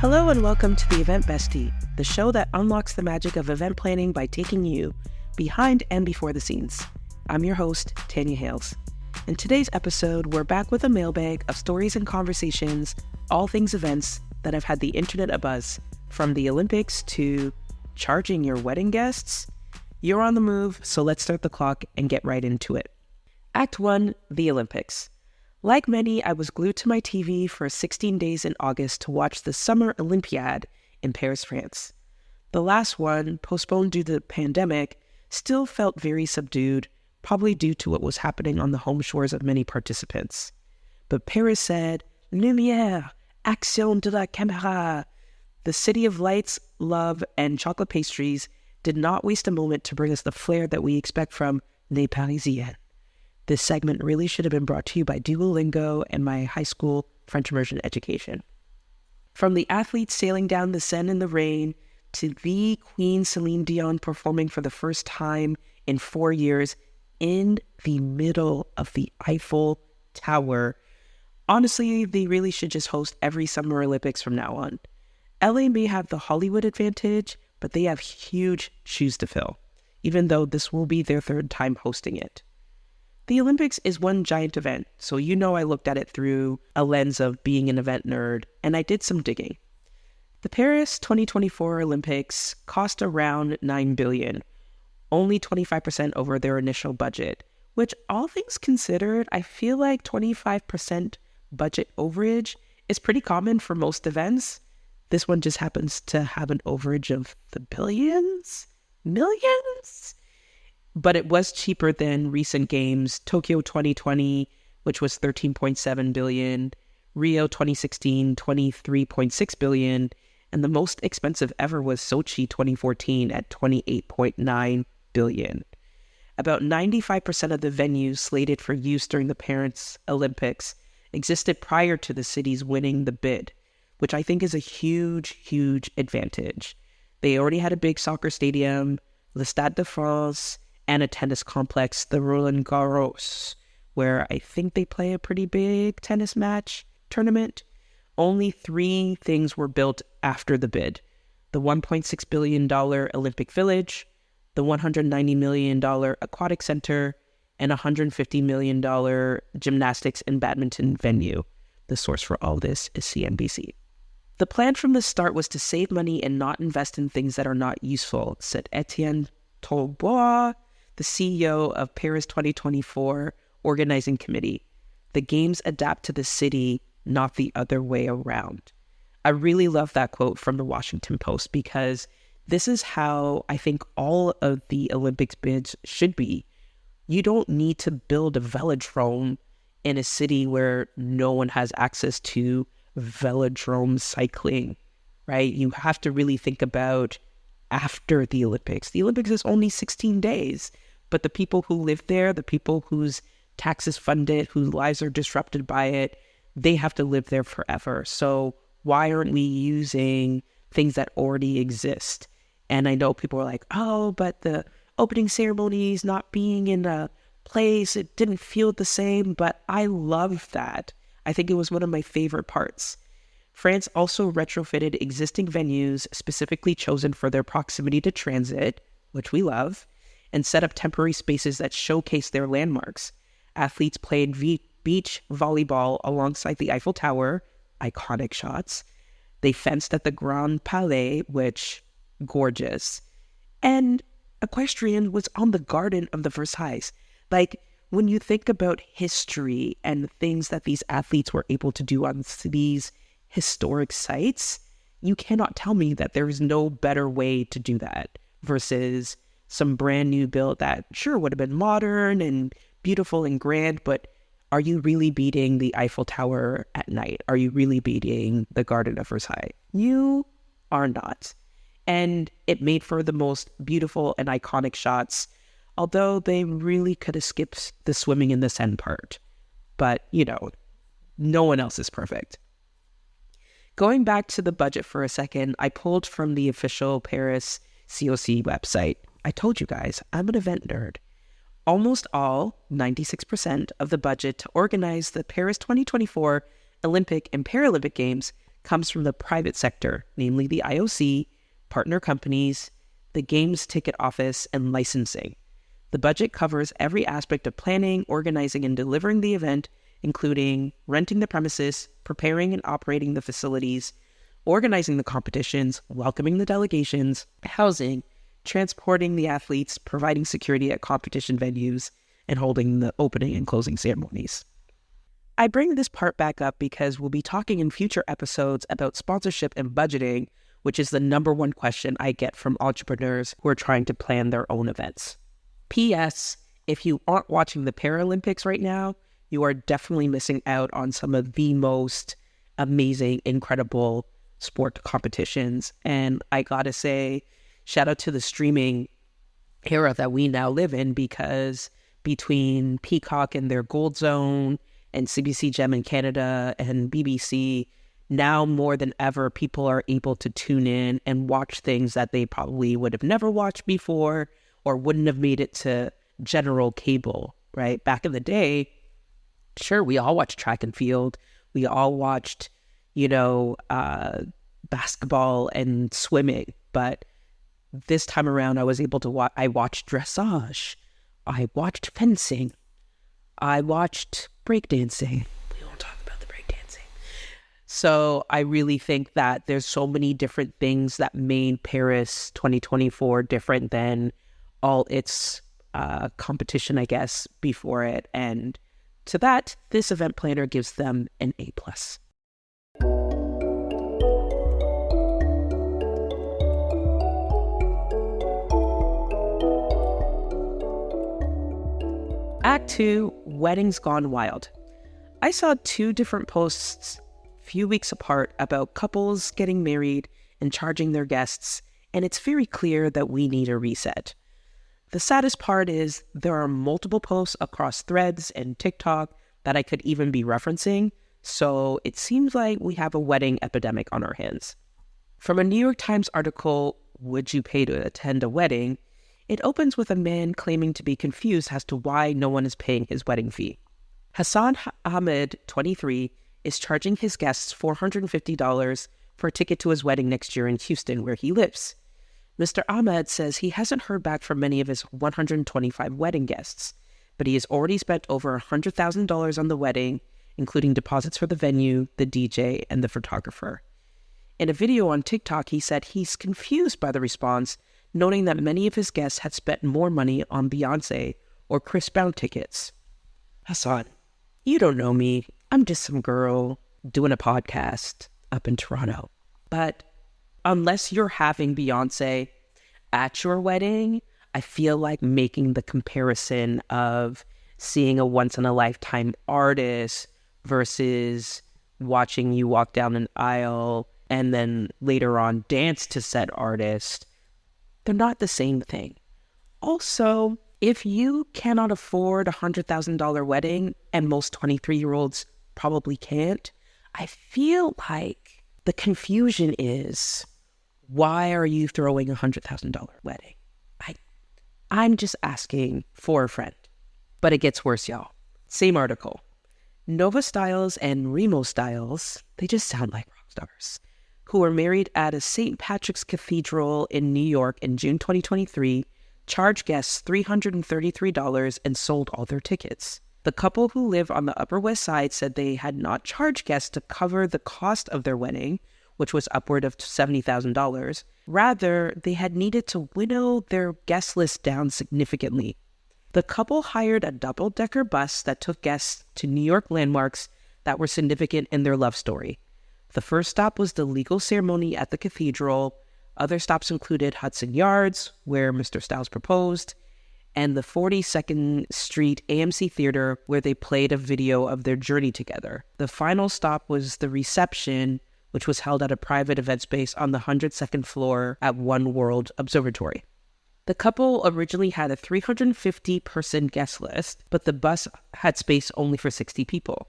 Hello and welcome to the Event Bestie, the show that unlocks the magic of event planning by taking you behind and before the scenes. I'm your host, Tanya Hales. In today's episode, we're back with a mailbag of stories and conversations, all things events that have had the internet abuzz, from the Olympics to charging your wedding guests. You're on the move, so let's start the clock and get right into it. Act 1, the Olympics. Like many, I was glued to my TV for 16 days in August to watch the Summer Olympiad in Paris, France. The last one, postponed due to the pandemic, still felt very subdued, probably due to what was happening on the home shores of many participants. But Paris said, Lumière, action de la caméra. The city of lights, love, and chocolate pastries did not waste a moment to bring us the flair that we expect from Les Parisiennes. This segment really should have been brought to you by Duolingo and my high school French immersion education. From the athletes sailing down the Seine in the rain to the Queen Celine Dion performing for the first time in 4 years in the middle of the Eiffel Tower. Honestly, they really should just host every Summer Olympics from now on. LA may have the Hollywood advantage, but they have huge shoes to fill, even though this will be their third time hosting it. The Olympics is one giant event, so you know I looked at it through a lens of being an event nerd, and I did some digging. The Paris 2024 Olympics cost around $9 billion, only 25% over their initial budget, which all things considered, I feel like 25% budget overage is pretty common for most events. This one just happens to have an overage of the billions? Millions? But it was cheaper than recent games, Tokyo 2020, which was $13.7 billion, Rio 2016, $23.6 billion, and the most expensive ever was Sochi 2014 at $28.9 billion. About 95% of the venues slated for use during the Paris Olympics existed prior to the cities winning the bid, which I think is a huge, huge advantage. They already had a big soccer stadium, the Stade de France, and a tennis complex, the Roland Garros, where I think they play a pretty big tennis match tournament. Only 3 things were built after the bid: the $1.6 billion Olympic Village, the $190 million Aquatic Center, and $150 million gymnastics and badminton venue. The source for all this is CNBC. The plan from the start was to save money and not invest in things that are not useful, said Etienne Taubois, the CEO of Paris 2024 Organizing Committee. The games adapt to the city, not the other way around. I really love that quote from the Washington Post because this is how I think all of the Olympics bids should be. You don't need to build a velodrome in a city where no one has access to velodrome cycling, right? You have to really think about after the Olympics. The Olympics is only 16 days, but the people who live there, the people whose taxes fund it, whose lives are disrupted by it, they have to live there forever. So why aren't we using things that already exist? And I know people are like, oh, but the opening ceremonies not being in a place, it didn't feel the same, but I love that. I think it was one of my favorite parts. France also retrofitted existing venues specifically chosen for their proximity to transit, which we love, and set up temporary spaces that showcase their landmarks. Athletes played beach volleyball alongside the Eiffel Tower, iconic shots. They fenced at the Grand Palais, which, gorgeous. And equestrian was on the garden of the Versailles. Like, when you think about history and things that these athletes were able to do on these historic sites, you cannot tell me that there is no better way to do that versus some brand new build that sure would have been modern and beautiful and grand, but are you really beating the Eiffel Tower at night? Are you really beating the Garden of Versailles? You are not. And it made for the most beautiful and iconic shots, although they really could have skipped the swimming in the Seine part. But, you know, no one else is perfect. Going back to the budget for a second, I pulled from the official Paris COC website. I told you guys, I'm an event nerd. Almost all, 96% of the budget to organize the Paris 2024 Olympic and Paralympic Games comes from the private sector, namely the IOC, partner companies, the games ticket office, and licensing. The budget covers every aspect of planning, organizing, and delivering the event, including renting the premises, preparing and operating the facilities, organizing the competitions, welcoming the delegations, housing, transporting the athletes, providing security at competition venues, and holding the opening and closing ceremonies. I bring this part back up because we'll be talking in future episodes about sponsorship and budgeting, which is the number one question I get from entrepreneurs who are trying to plan their own events. P.S. If you aren't watching the Paralympics right now, you are definitely missing out on some of the most amazing, incredible sport competitions. And I gotta say, shout out to the streaming era that we now live in, because between Peacock and their Gold Zone and CBC Gem in Canada and BBC, now more than ever, people are able to tune in and watch things that they probably would have never watched before or wouldn't have made it to general cable, right? Back in the day, sure, we all watched track and field. We all watched, basketball and swimming. But this time around, I was able to I watched dressage. I watched fencing. I watched breakdancing. We won't talk about the breakdancing. So I really think that there's so many different things that made Paris 2024 different than all its competition, I guess, before it. And to that, this event planner gives them an A+. Act 2, Weddings Gone Wild. I saw 2 different posts a few weeks apart about couples getting married and charging their guests, and it's very clear that we need a reset. The saddest part is there are multiple posts across Threads and TikTok that I could even be referencing, so it seems like we have a wedding epidemic on our hands. From a New York Times article, Would You Pay to Attend a Wedding?, it opens with a man claiming to be confused as to why no one is paying his wedding fee. Hassan Ahmed, 23, is charging his guests $450 for a ticket to his wedding next year in Houston, where he lives. Mr. Ahmed says he hasn't heard back from many of his 125 wedding guests, but he has already spent over $100,000 on the wedding, including deposits for the venue, the DJ, and the photographer. In a video on TikTok, he said he's confused by the response, noting that many of his guests had spent more money on Beyonce or Chris Brown tickets. Hassan, you don't know me. I'm just some girl doing a podcast up in Toronto. But unless you're having Beyonce at your wedding, I feel like making the comparison of seeing a once-in-a-lifetime artist versus watching you walk down an aisle and then later on dance to said artist, they're not the same thing. Also, if you cannot afford a $100,000 wedding, and most 23-year-olds probably can't, I feel like the confusion is, why are you throwing a $100,000 wedding? I'm just asking for a friend. But it gets worse, y'all. Same article. Nova Styles and Remo Styles, they just sound like rock stars, who were married at a St. Patrick's Cathedral in New York in June 2023, charged guests $333 and sold all their tickets. The couple, who live on the Upper West Side, said they had not charged guests to cover the cost of their wedding, which was upward of $70,000. Rather, they had needed to winnow their guest list down significantly. The couple hired a double-decker bus that took guests to New York landmarks that were significant in their love story. The first stop was the legal ceremony at the cathedral. Other stops included Hudson Yards, where Mr. Styles proposed, and the 42nd Street AMC Theater, where they played a video of their journey together. The final stop was the reception, which was held at a private event space on the 102nd floor at One World Observatory. The couple originally had a 350-person guest list, but the bus had space only for 60 people.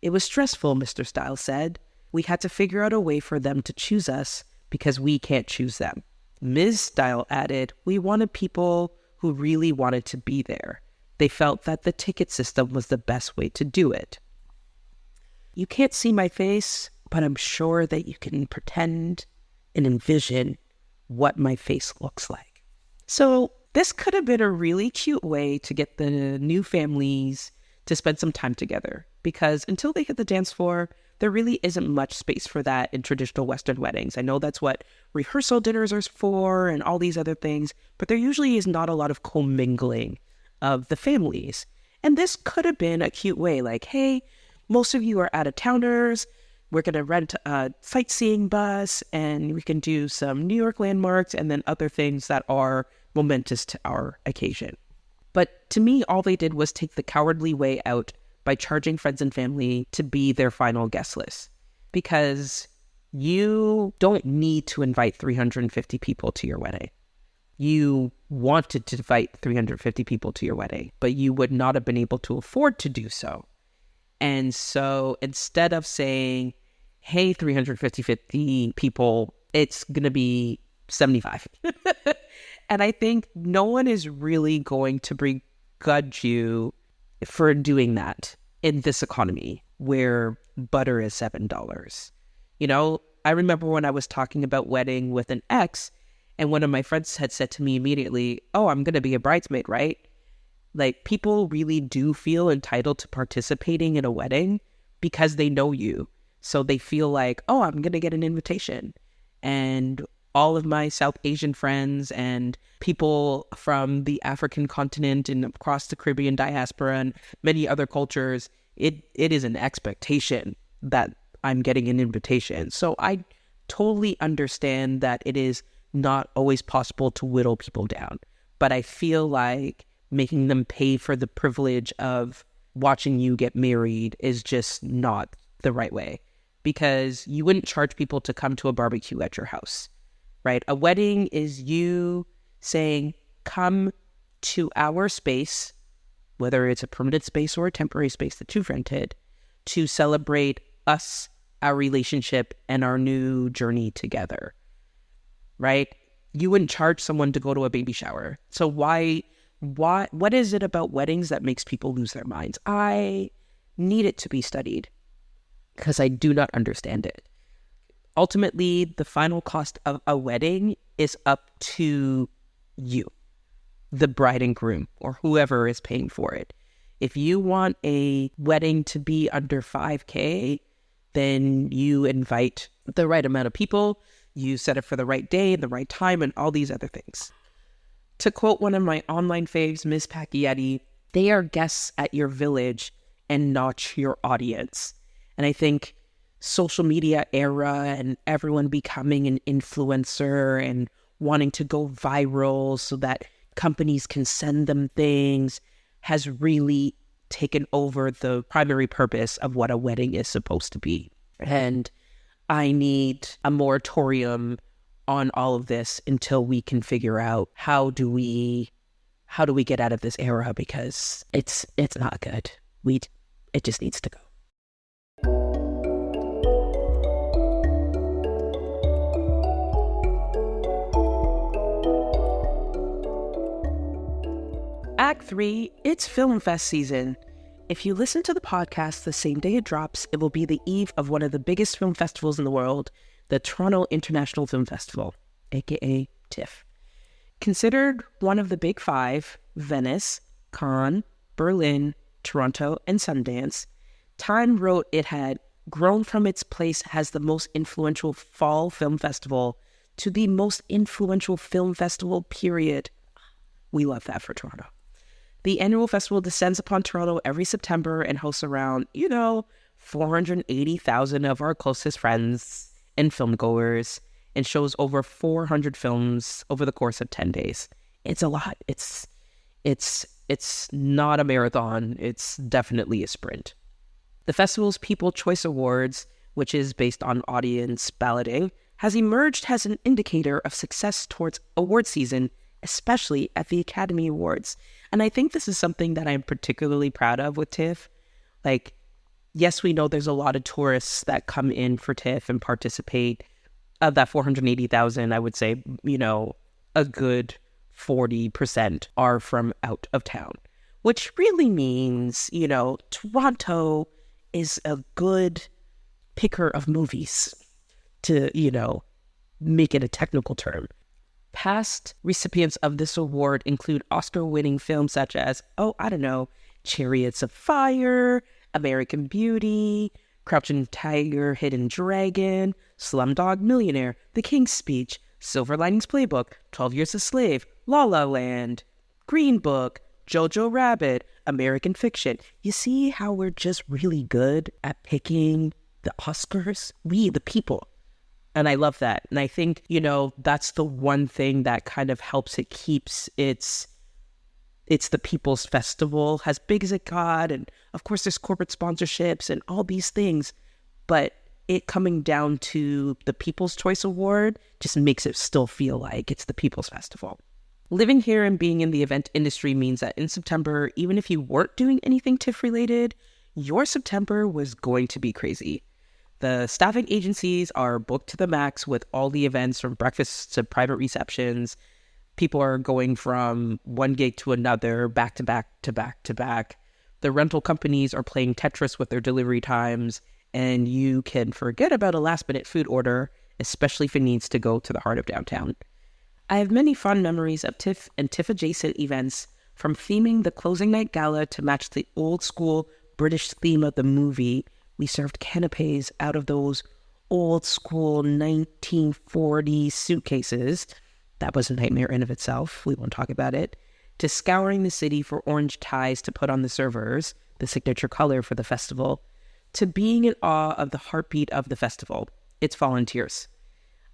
It was stressful, Mr. Styles said. We had to figure out a way for them to choose us because we can't choose them. Ms. Style added, we wanted people who really wanted to be there. They felt that the ticket system was the best way to do it. You can't see my face, but I'm sure that you can pretend and envision what my face looks like. So this could have been a really cute way to get the new families to spend some time together, because until they hit the dance floor, there really isn't much space for that in traditional Western weddings. I know that's what rehearsal dinners are for and all these other things, but there usually is not a lot of commingling of the families. And this could have been a cute way, like, hey, most of you are out-of-towners. We're going to rent a sightseeing bus and we can do some New York landmarks and then other things that are momentous to our occasion. But to me, all they did was take the cowardly way out by charging friends and family to be their final guest list. Because you don't need to invite 350 people to your wedding. You wanted to invite 350 people to your wedding, but you would not have been able to afford to do so. And so instead of saying, hey, 350 people, it's going to be 75. And I think no one is really going to begrudge you for doing that in this economy where butter is $7. You know, I remember when I was talking about wedding with an ex, and one of my friends had said to me immediately, oh, I'm going to be a bridesmaid, right? Like, people really do feel entitled to participating in a wedding because they know you. So they feel like, oh, I'm going to get an invitation. And all of my South Asian friends and people from the African continent and across the Caribbean diaspora and many other cultures, it is an expectation that I'm getting an invitation. So I totally understand that it is not always possible to whittle people down. But I feel like making them pay for the privilege of watching you get married is just not the right way. Because you wouldn't charge people to come to a barbecue at your house, right? A wedding is you saying, come to our space, whether it's a permanent space or a temporary space that you've rented, to celebrate us, our relationship, and our new journey together, right? You wouldn't charge someone to go to a baby shower. So what is it about weddings that makes people lose their minds? I need it to be studied because I do not understand it. Ultimately, the final cost of a wedding is up to you, the bride and groom, or whoever is paying for it. If you want a wedding to be under $5,000, then you invite the right amount of people, you set it for the right day and the right time and all these other things. To quote one of my online faves, Miss Pacchietti, they are guests at your village and not your audience. And I think social media era and everyone becoming an influencer and wanting to go viral so that companies can send them things has really taken over the primary purpose of what a wedding is supposed to be. And I need a moratorium on all of this until we can figure out how do we get out of this era, because it's not good. It just needs to go. Act 3, it's Film Fest season. If you listen to the podcast the same day it drops, it will be the eve of one of the biggest film festivals in the world, the Toronto International Film Festival, aka TIFF. Considered one of the big five, Venice, Cannes, Berlin, Toronto, and Sundance, Time wrote it had grown from its place as the most influential fall film festival to the most influential film festival, period. We love that for Toronto. The annual festival descends upon Toronto every September and hosts around, 480,000 of our closest friends and filmgoers, and shows over 400 films over the course of 10 days. It's a lot. It's not a marathon. It's definitely a sprint. The festival's People Choice Awards, which is based on audience balloting, has emerged as an indicator of success towards award season, especially at the Academy Awards. And I think this is something that I'm particularly proud of with TIFF. Like, yes, we know there's a lot of tourists that come in for TIFF and participate. Of that 480,000, I would say, a good 40% are from out of town, which really means, Toronto is a good picker of movies, to, make it a technical term. Past recipients of this award include Oscar-winning films such as, Chariots of Fire, American Beauty, Crouching Tiger, Hidden Dragon, Slumdog Millionaire, The King's Speech, Silver Linings Playbook, 12 Years a Slave, La La Land, Green Book, Jojo Rabbit, American Fiction. You see how we're just really good at picking the Oscars? We, the people. And I love that. And I think, that's the one thing that kind of helps it keeps it's the people's festival, as big as it got. And of course, there's corporate sponsorships and all these things. But it coming down to the People's Choice Award just makes it still feel like it's the People's Festival. Living here and being in the event industry means that in September, even if you weren't doing anything TIFF related, your September was going to be crazy. The staffing agencies are booked to the max with all the events from breakfasts to private receptions. People are going from one gig to another, back to back to back to back. The rental companies are playing Tetris with their delivery times, and you can forget about a last-minute food order, especially if it needs to go to the heart of downtown. I have many fond memories of TIFF and TIFF-adjacent events, from theming the closing night gala to match the old-school British theme of the movie. We served canapes out of those old-school 1940s suitcases. That was a nightmare in of itself. We won't talk about it. To scouring the city for orange ties to put on the servers, the signature color for the festival, to being in awe of the heartbeat of the festival, its volunteers.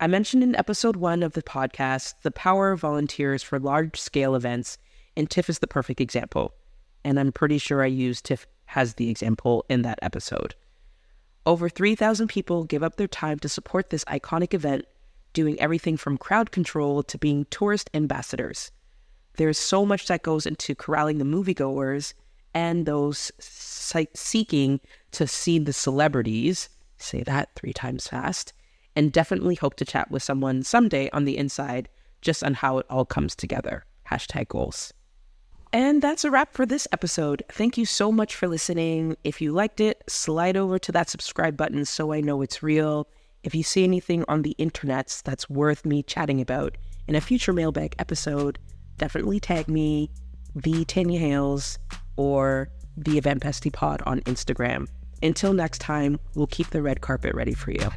I mentioned in episode 1 of the podcast the power of volunteers for large-scale events, and TIFF is the perfect example. And I'm pretty sure I used TIFF as the example in that episode. Over 3,000 people give up their time to support this iconic event, doing everything from crowd control to being tourist ambassadors. There's so much that goes into corralling the moviegoers and those seeking to see the celebrities, say that 3 times fast, and definitely hope to chat with someone someday on the inside just on how it all comes together. #goals. And that's a wrap for this episode. Thank you so much for listening. If you liked it, slide over to that subscribe button so I know it's real. If you see anything on the internets that's worth me chatting about in a future Mailbag episode, definitely tag me, the Tanya Hales, or the Event Bestie Pod on Instagram. Until next time, we'll keep the red carpet ready for you.